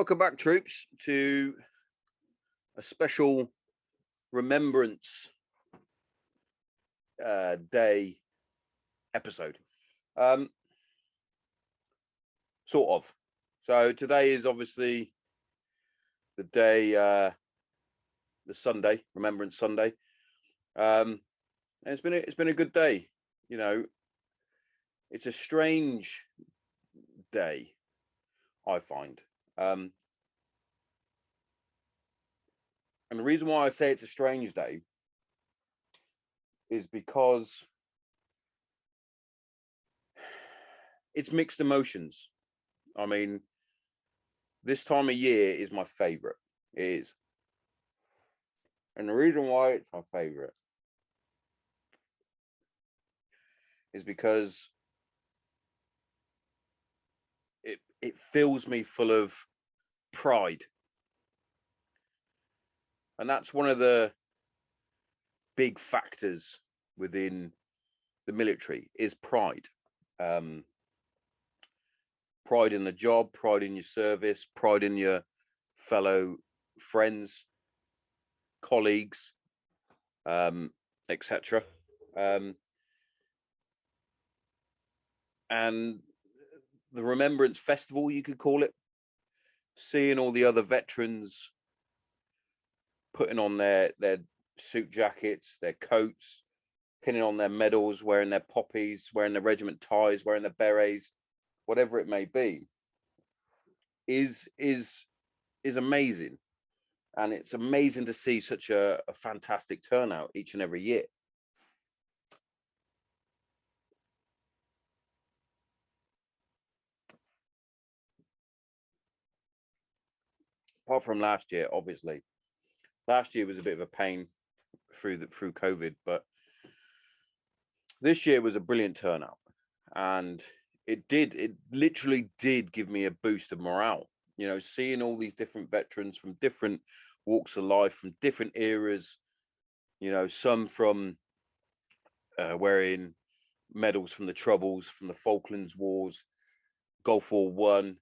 Welcome back, troops, to a special Remembrance Day episode. Sort of. So today is obviously the day, the Sunday, Remembrance Sunday. And it's been a good day. You know, it's a strange day, I find. And the reason why I say it's a strange day is because it's mixed emotions. I mean, this time of year is my favorite. It is. And the reason why it's my favorite is because it fills me full of pride. And that's one of the big factors within the military is pride. Pride in the job, pride in your service, pride in your fellow friends, colleagues, etc. And the Remembrance Festival, you could call it, seeing all the other veterans putting on their suit jackets, their coats, pinning on their medals, wearing their poppies, wearing their regiment ties, wearing their berets, whatever it may be, is amazing. And it's amazing to see such a fantastic turnout each and every year. Apart from last year, obviously. Last year was a bit of a pain through COVID, but this year was a brilliant turnout, and it literally did give me a boost of morale. You know, seeing all these different veterans from different walks of life, from different eras, you know, some from wearing medals from the Troubles, from the Falklands Wars, Gulf War One,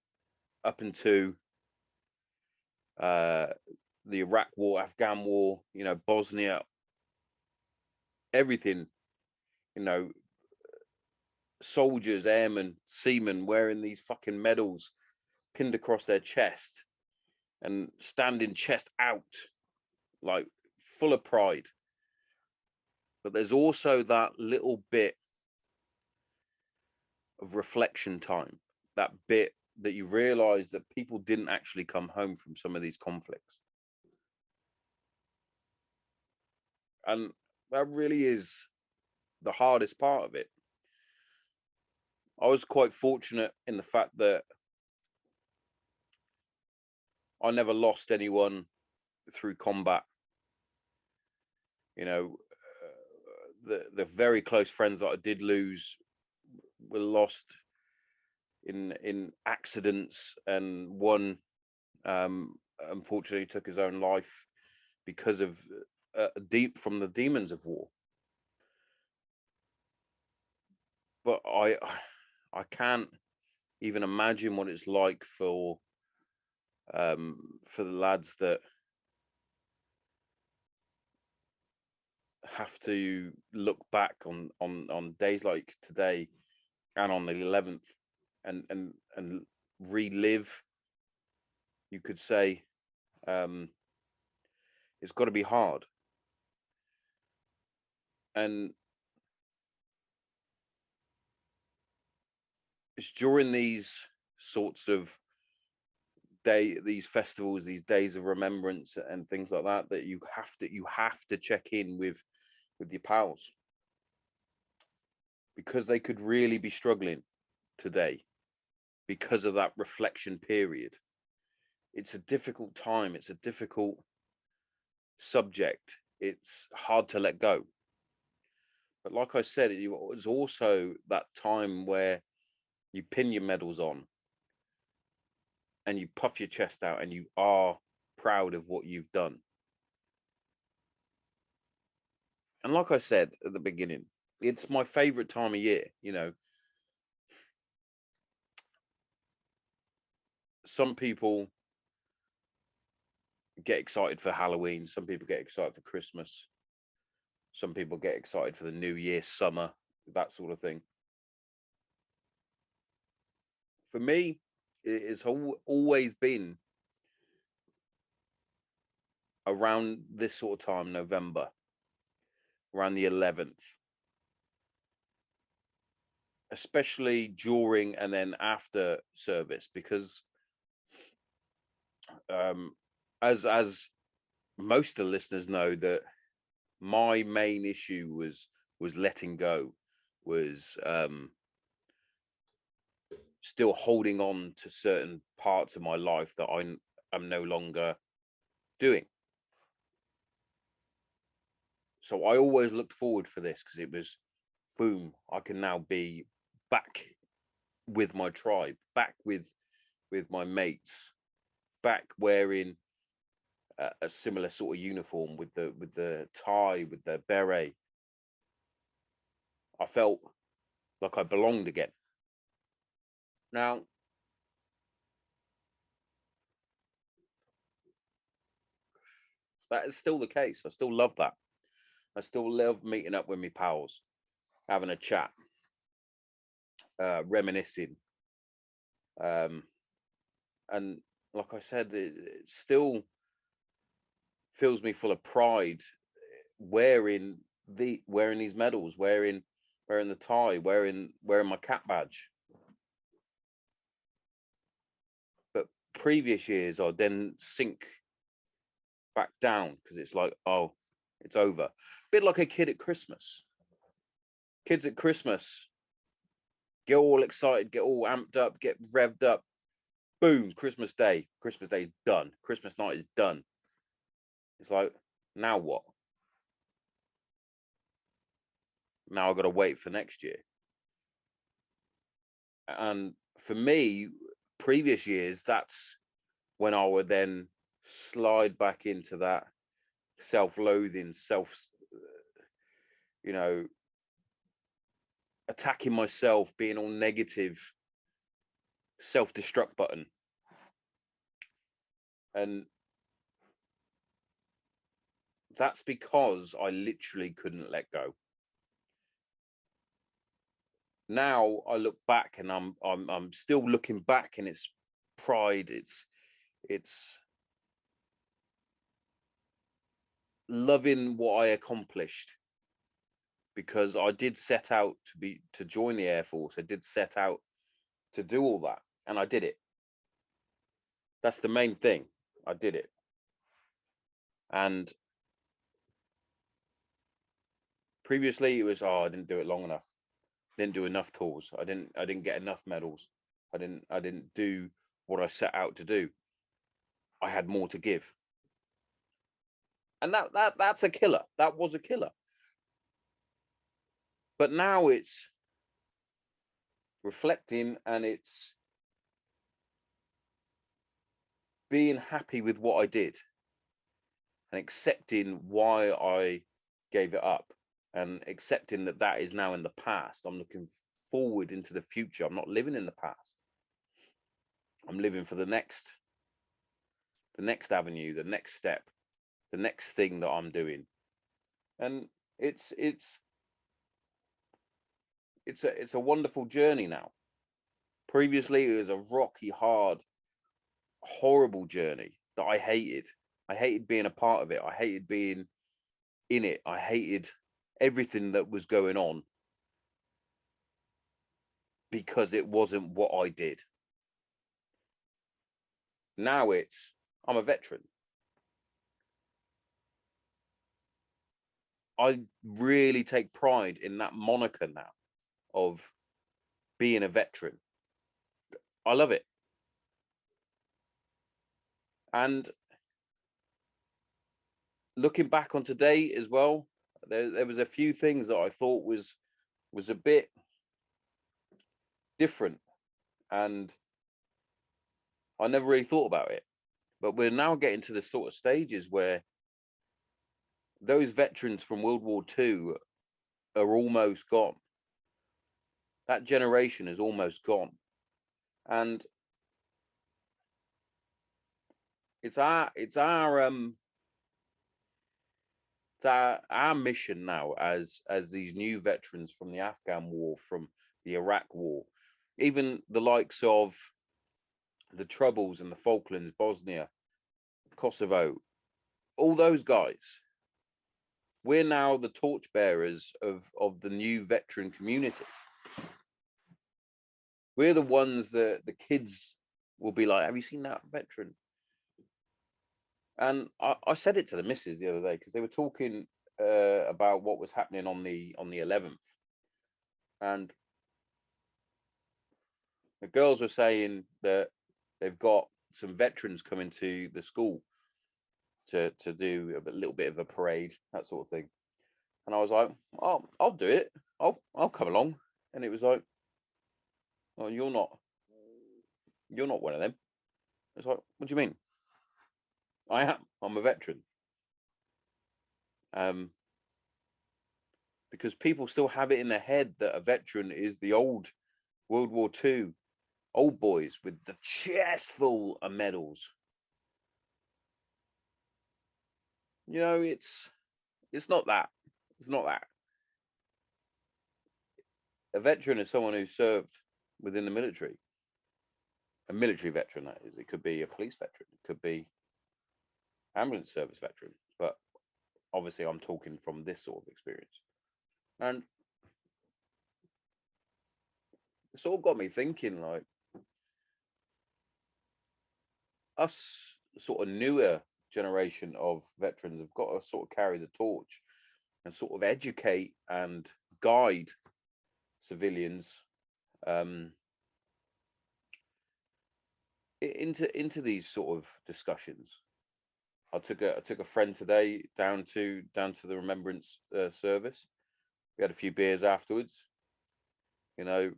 up into the Iraq War, Afghan War, you know, Bosnia, everything, you know, soldiers, airmen, seamen wearing these fucking medals pinned across their chest and standing chest out, like full of pride. But there's also that little bit of reflection time, that bit that you realize that people didn't actually come home from some of these conflicts. And that really is the hardest part of it. I was quite fortunate in the fact that I never lost anyone through combat. You know, the very close friends that I did lose were lost in accidents, and one unfortunately took his own life because of from the demons of war. But I can't even imagine what it's like for the lads that have to look back on days like today and on the 11th and relive, you could say. It's got to be hard. And it's during these sorts of these festivals, these days of remembrance and things like that, that you have to check in with your pals, because they could really be struggling today because of that reflection period. It's a difficult time. It's a difficult subject. It's hard to let go. But like I said, it was also that time where you pin your medals on and you puff your chest out and you are proud of what you've done. And like I said at the beginning, it's my favorite time of year. You know, some people get excited for Halloween. Some people get excited for Christmas. Some people get excited for the New Year, summer, that sort of thing. For me, it's always been around this sort of time, November, around the 11th, especially during and then after service, because as most of the listeners know, that my main issue was letting go, was still holding on to certain parts of my life that I'm no longer doing. So I always looked forward for this, because it was, boom, I can now be back with my tribe, back with my mates, back wearing a similar sort of uniform, with the tie, with the beret. I felt like I belonged again. Now, that is still the case. I still love that. I still love meeting up with my pals, having a chat, reminiscing. And like I said, it still fills me full of pride, wearing these medals, wearing the tie, wearing my cap badge. But previous years, I then sink back down, because it's like, oh, it's over. A bit like a kid at Christmas. Kids at Christmas get all excited, get all amped up, get revved up. Boom, Christmas Day. Christmas Day is done. Christmas night is done. It's like, now what? Now I've got to wait for next year. And for me, previous years, that's when I would then slide back into that self-loathing, you know, attacking myself, being all negative, self-destruct button. And that's because I literally couldn't let go. Now I look back, and I'm still looking back, and it's pride, it's loving what I accomplished, because I did set out to join the Air Force. I did set out to do all that, and I did it. That's the main thing. I did it. And previously it was, oh, I didn't do it long enough. I didn't do enough tours. I didn't get enough medals. I didn't do what I set out to do. I had more to give. And that's a killer. That was a killer. But now it's reflecting, and it's being happy with what I did, and accepting why I gave it up, and accepting that that is now in the past. I'm looking forward into the future. I'm not living in the past. I'm living for the next avenue, the next step, the next thing that I'm doing. And it's a wonderful journey now. Previously it was a rocky, hard, horrible journey that I hated. I hated being a part of it. I hated being in it. I hated everything that was going on, because it wasn't what I did. Now I'm a veteran. I really take pride in that moniker now, of being a veteran. I love it. And looking back on today as well, there was a few things that I thought was a bit different, and I never really thought about it. But we're now getting to the sort of stages where those veterans from World War II are almost gone. That generation is almost gone. And it's our mission now as these new veterans from the Afghan war, from the Iraq war, even the likes of the Troubles and the Falklands, Bosnia, Kosovo, all those guys. We're now the torchbearers of the new veteran community. We're the ones that the kids will be like, have you seen that veteran? And I said it to the missus the other day, because they were talking about what was happening on the 11th, and the girls were saying that they've got some veterans coming to the school to do a little bit of a parade, that sort of thing. And I was like, oh, I'll do it. I'll come along. And it was like, oh, you're not one of them. It's like, what do you mean? I am. I'm a veteran. Because people still have it in their head that a veteran is the old World War II old boys with the chest full of medals. You know, it's not that. It's not that. A veteran is someone who served within the military. A military veteran, that is. It could be a police veteran. It could be ambulance service veteran. But obviously, I'm talking from this sort of experience. And it's all got me thinking, like, us sort of newer generation of veterans have got to sort of carry the torch and sort of educate and guide civilians into these sort of discussions. I took a friend today down to the Remembrance service. We had a few beers afterwards. You know,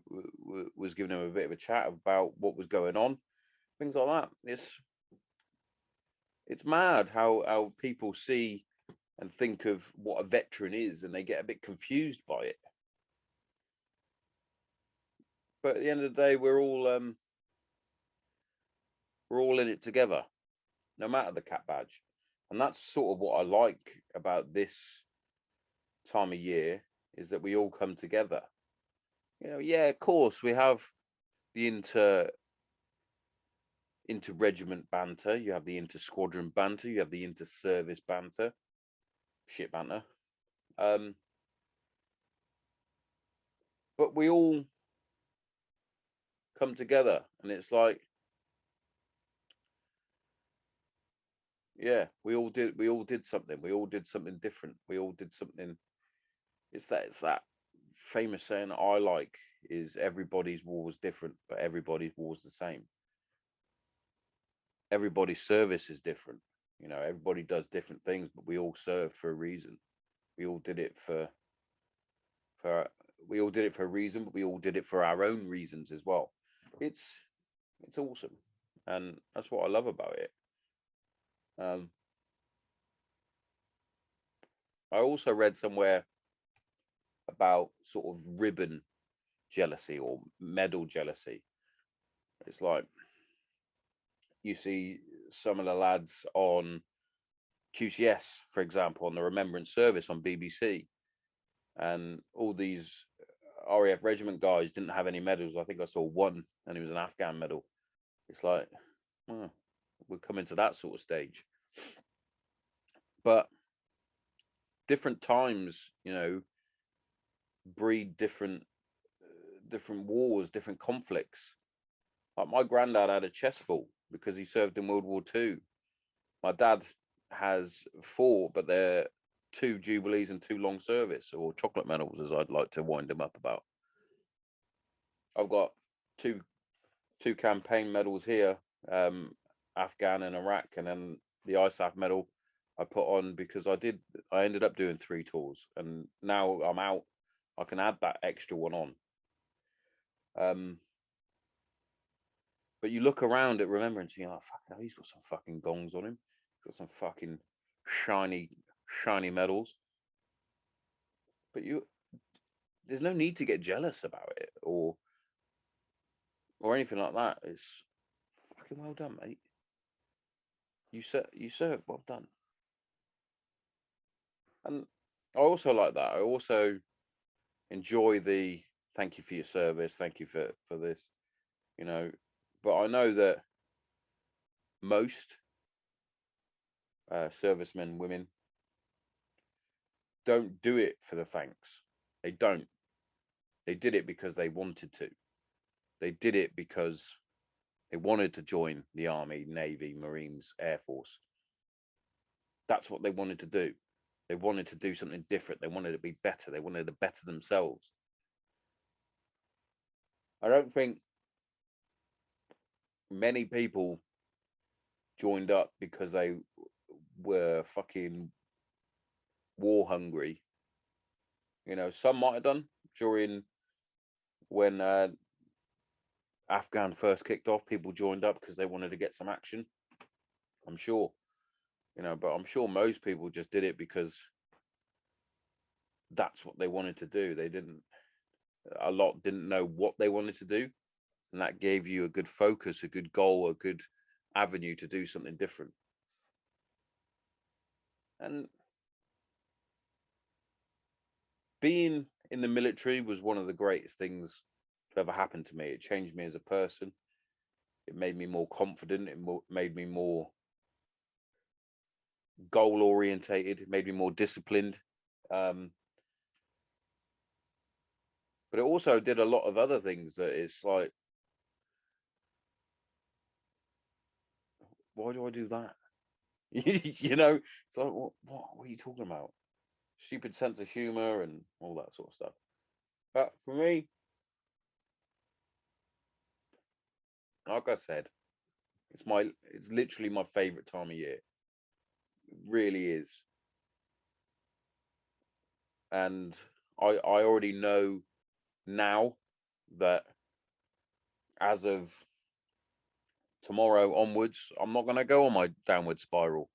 was giving him a bit of a chat about what was going on, things like that. It's mad how people see and think of what a veteran is, and they get a bit confused by it. But at the end of the day, we're all in it together, no matter the cap badge. And that's sort of what I like about this time of year, is that we all come together. You know, yeah, of course, we have the inter regiment banter, you have the inter squadron banter, you have the inter service banter, shit banter. But we all come together, and it's like, yeah, we all did something. We all did something different. We all did something. It's that famous saying I like, is everybody's war was different, but everybody's war is the same. Everybody's service is different. You know, everybody does different things, but we all serve for a reason. We all did it for we all did it for a reason, but we all did it for our own reasons as well. It's awesome, and that's what I love about it. I also read somewhere about sort of ribbon jealousy or medal jealousy. It's like, you see some of the lads on QCS, for example, on the Remembrance service on BBC, and all these RAF regiment guys didn't have any medals. I think I saw one, and it was an Afghan medal. It's like, oh, we're coming to that sort of stage. But different times, you know, breed different wars, different conflicts. Like, my granddad had a chest full because he served in World War II. My dad has 4, but they're 2 jubilees and 2 long service, or chocolate medals, as I'd like to wind him up about. I've got two campaign medals here, Afghan and Iraq, and then the ISAF medal I put on because I ended up doing 3 tours, and now I'm out, I can add that extra one on. But you look around at Remembrance and you're like, fucking hell, he's got some fucking gongs on him. He's got some fucking shiny medals. But there's no need to get jealous about it or anything like that. It's fucking well done, mate. you serve, well done. And I also like that. I also enjoy the thank you for your service, thank you for this, you know. But I know that most servicemen, women, don't do it for the thanks. They don't. They did it because they wanted to. They did it because they wanted to join the army, navy, marines, air force. That's what they wanted to do. They wanted to do something different. They wanted to be better. They wanted to better themselves. I don't think many people joined up because they were fucking war hungry. You know, some might have done during when Afghan first kicked off. People joined up because they wanted to get some action. I'm sure, you know, but I'm sure most people just did it because that's what they wanted to do. They didn't. A lot didn't know what they wanted to do, and that gave you a good focus, a good goal, a good avenue to do something different. And being in the military was one of the greatest things to ever happen to me. It changed me as a person. It made me more confident. It made me more goal orientated. It made me more disciplined. Um, but it also did a lot of other things that it's like, why do I do that? You know, it's like, what are you talking about? Stupid sense of humor and all that sort of stuff. But for me, like I said, it's literally my favorite time of year. It really is. And I already know now that as of tomorrow onwards, I'm not going to go on my downward spiral.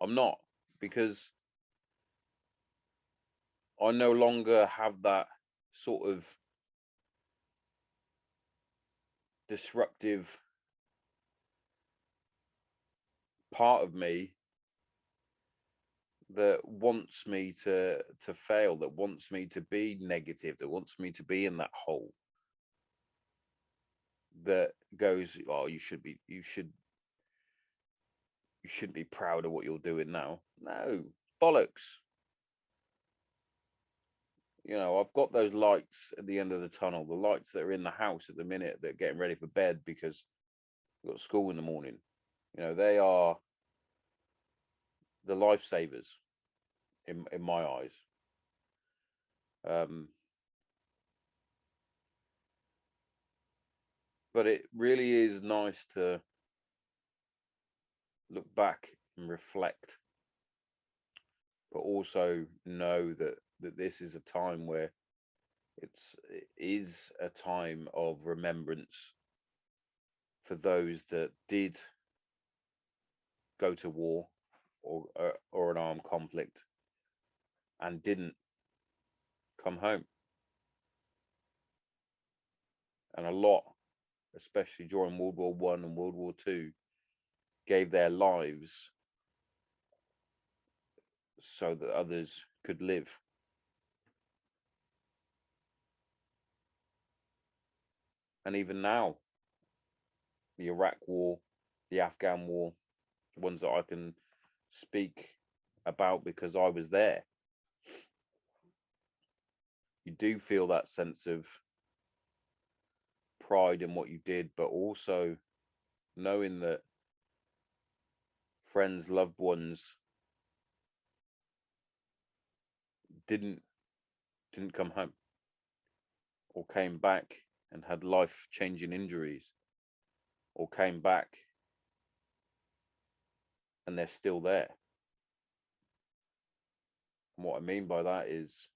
I'm not, because I no longer have that sort of disruptive part of me that wants me to fail, that wants me to be negative, that wants me to be in that hole, that goes, oh, you should be proud of what you're doing now. No, bollocks. You know, I've got those lights at the end of the tunnel, the lights that are in the house at the minute that are getting ready for bed because we've got school in the morning. You know, they are the lifesavers in my eyes. Um, but it really is nice to look back and reflect, but also know that this is a time where it is a time of remembrance for those that did go to war or an armed conflict and didn't come home. And a lot, especially during World War One and World War Two, gave their lives so that others could live. And even now, the Iraq War, the Afghan War, ones that I can speak about because I was there, you do feel that sense of pride in what you did, but also knowing that friends, loved ones didn't didn't come home or came back and had life changing injuries or came back and they're still there. And what I mean by that is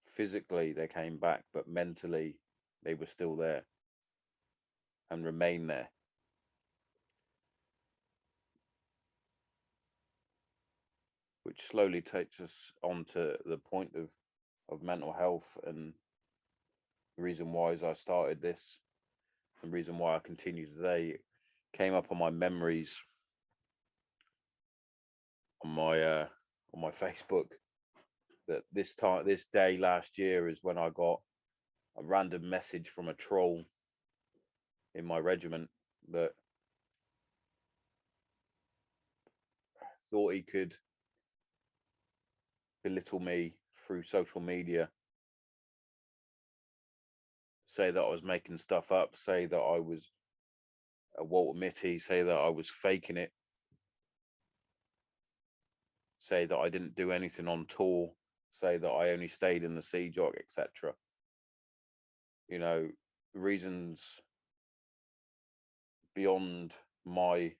physically they came back, but mentally they were still there and remain there. Which slowly takes us on to the point of mental health, and the reason why is I started this, the reason why I continue today, came up on my memories on my Facebook that this day last year is when I got a random message from a troll in my regiment that thought he could belittle me through social media, say that I was making stuff up, say that I was a Walter Mitty, say that I was faking it, say that I didn't do anything on tour, say that I only stayed in the sea jog, etc. You know, reasons beyond my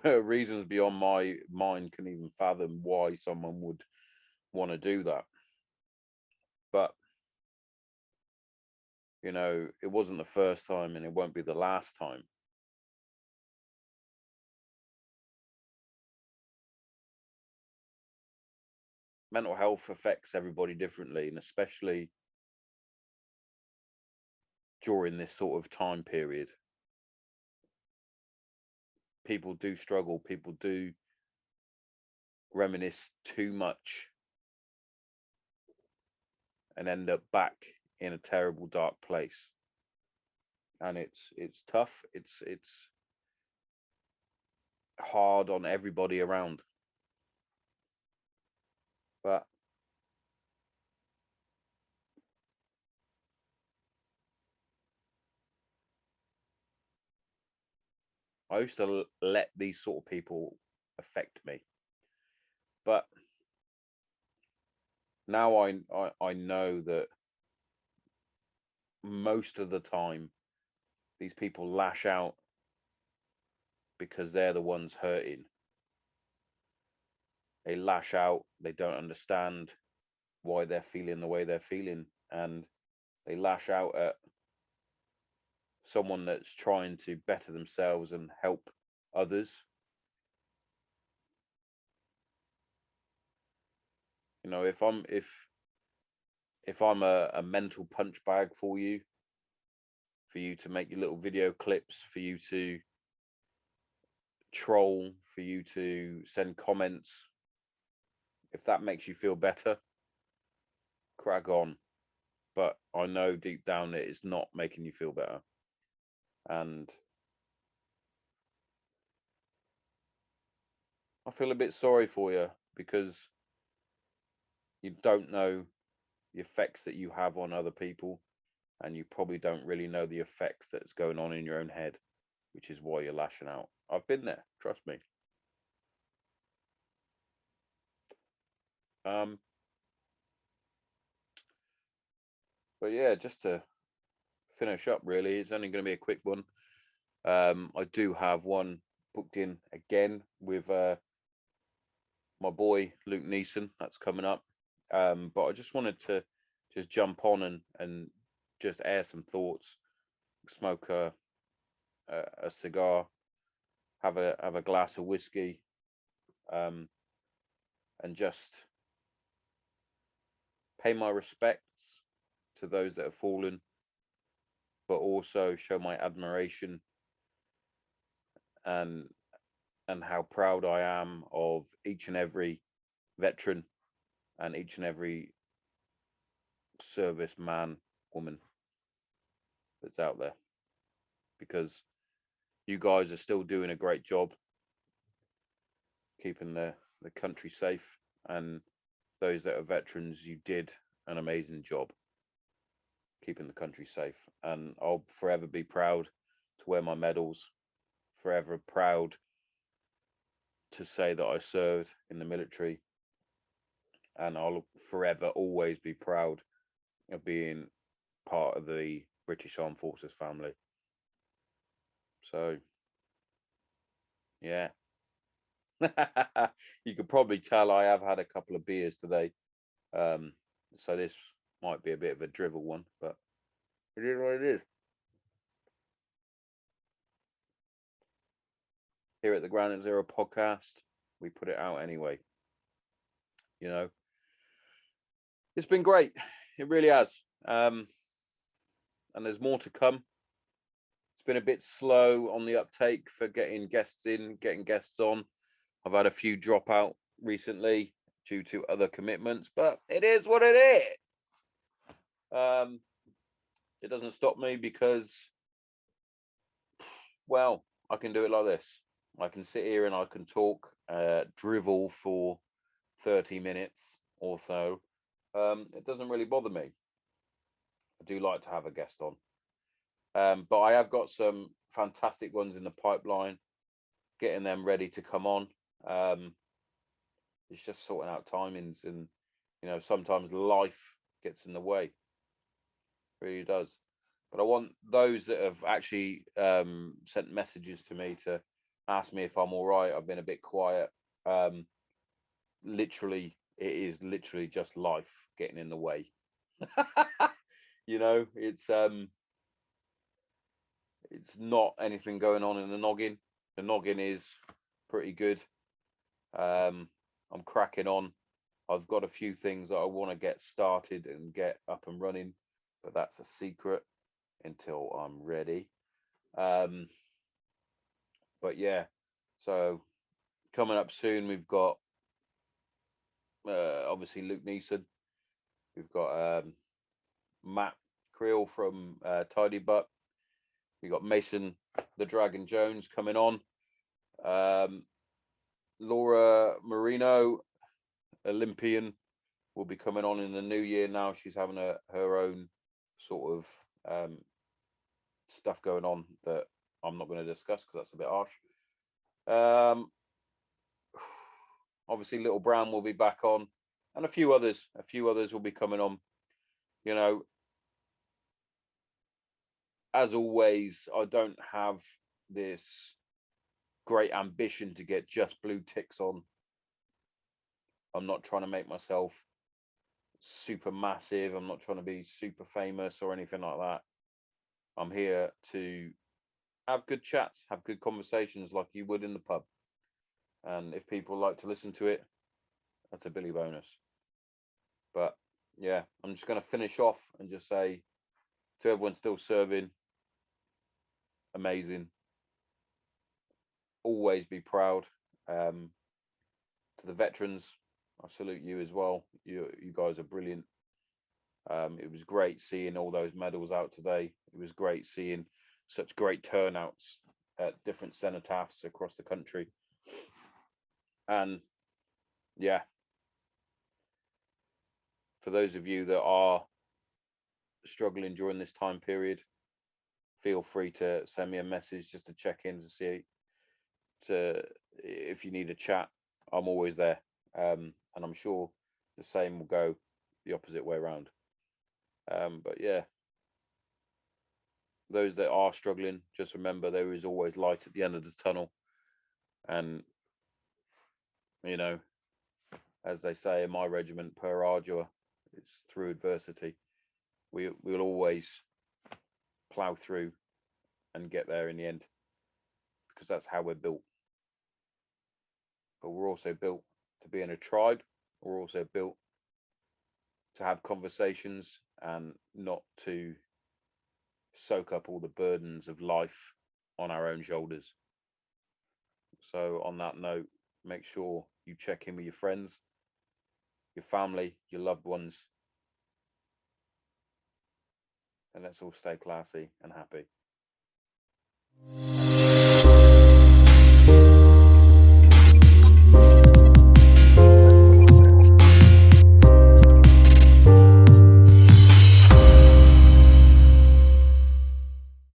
reasons beyond my mind can even fathom why someone would want to do that. But you know, it wasn't the first time and it won't be the last time. Mental health affects everybody differently, and especially during this sort of time period, people do struggle, people do reminisce too much and end up back in a terrible dark place. And it's tough, it's hard on everybody around. But I used to let these sort of people affect me. But now I know that most of the time these people lash out because they're the ones hurting. They lash out, they don't understand why they're feeling the way they're feeling, and they lash out at someone that's trying to better themselves and help others. You know, if I'm a mental punch bag for you to make your little video clips, for you to troll, for you to send comments, if that makes you feel better, crack on. But I know deep down that it's not making you feel better. And I feel a bit sorry for you because you don't know the effects that you have on other people, and you probably don't really know the effects that's going on in your own head, which is why you're lashing out. I've been there, trust me. Um, but yeah, just to finish up, really, it's only going to be a quick one. I do have one booked in again with my boy Luke Neeson. That's coming up. But I just wanted to just jump on and just air some thoughts, smoke a cigar, have a glass of whiskey, and just pay my respects to those that have fallen, but also show my admiration and how proud I am of each and every veteran and each and every service man, woman that's out there, because you guys are still doing a great job keeping the country safe, and those that are veterans, you did an amazing job keeping the country safe, and I'll forever be proud to wear my medals, forever proud to say that I served in the military, and I'll forever always be proud of being part of the British Armed Forces family. So yeah. You could probably tell I have had a couple of beers today, so this might be a bit of a drivel one, but it is what it is. Here at the Ground Zero podcast, we put it out anyway. You know, it's been great. It really has. And there's more to come. It's been a bit slow on the uptake for getting guests in, getting guests on. I've had a few drop out recently due to other commitments, but it is what it is. It doesn't stop me because, well, I can do it like this. I can sit here and I can talk, drivel for 30 minutes or so. It doesn't really bother me. I do like to have a guest on. But I have got some fantastic ones in the pipeline, getting them ready to come on. It's just sorting out timings, and sometimes life gets in the way. It really does. But I want those that have actually sent messages to me to ask me if I'm all right. I've been a bit quiet. Literally, it is literally just life getting in the way. It's not anything going on in the noggin. The noggin is pretty good. I'm cracking on. I've got a few things that I want to get started and get up and running, but that's a secret until I'm ready. But yeah, so coming up soon, we've got obviously Luke Neeson. We've got Matt Creel from Tidy Butt. We've got Mason the Dragon Jones coming on. Laura Marino, Olympian, will be coming on in the new year now. She's having her own sort of stuff going on that I'm not going to discuss because that's a bit harsh. Obviously, Little Brown will be back on, and a few others will be coming on. As always, I don't have this great ambition to get just blue ticks on. I'm not trying to make myself super massive. I'm not trying to be super famous or anything like that. I'm here to have good chats, have good conversations like you would in the pub. And if people like to listen to it, that's a Billy bonus. But yeah, I'm just going to finish off and just say to everyone still serving, amazing. Always be proud. To the veterans, I salute you as well. You guys are brilliant. It was great seeing all those medals out today. It was great seeing such great turnouts at different cenotaphs across the country. And yeah, for those of you that are struggling during this time period, feel free to send me a message just to check in to see if you need a chat. I'm always there. And I'm sure the same will go the opposite way around. But yeah, those that are struggling, just remember there is always light at the end of the tunnel. And as they say in my regiment, per ardua, it's through adversity. We'll always plow through and get there in the end, because that's how we're built. But we're also built to be in a tribe. We're also built to have conversations and not to soak up all the burdens of life on our own shoulders. So on that note, make sure you check in with your friends, your family, your loved ones, and let's all stay classy and happy.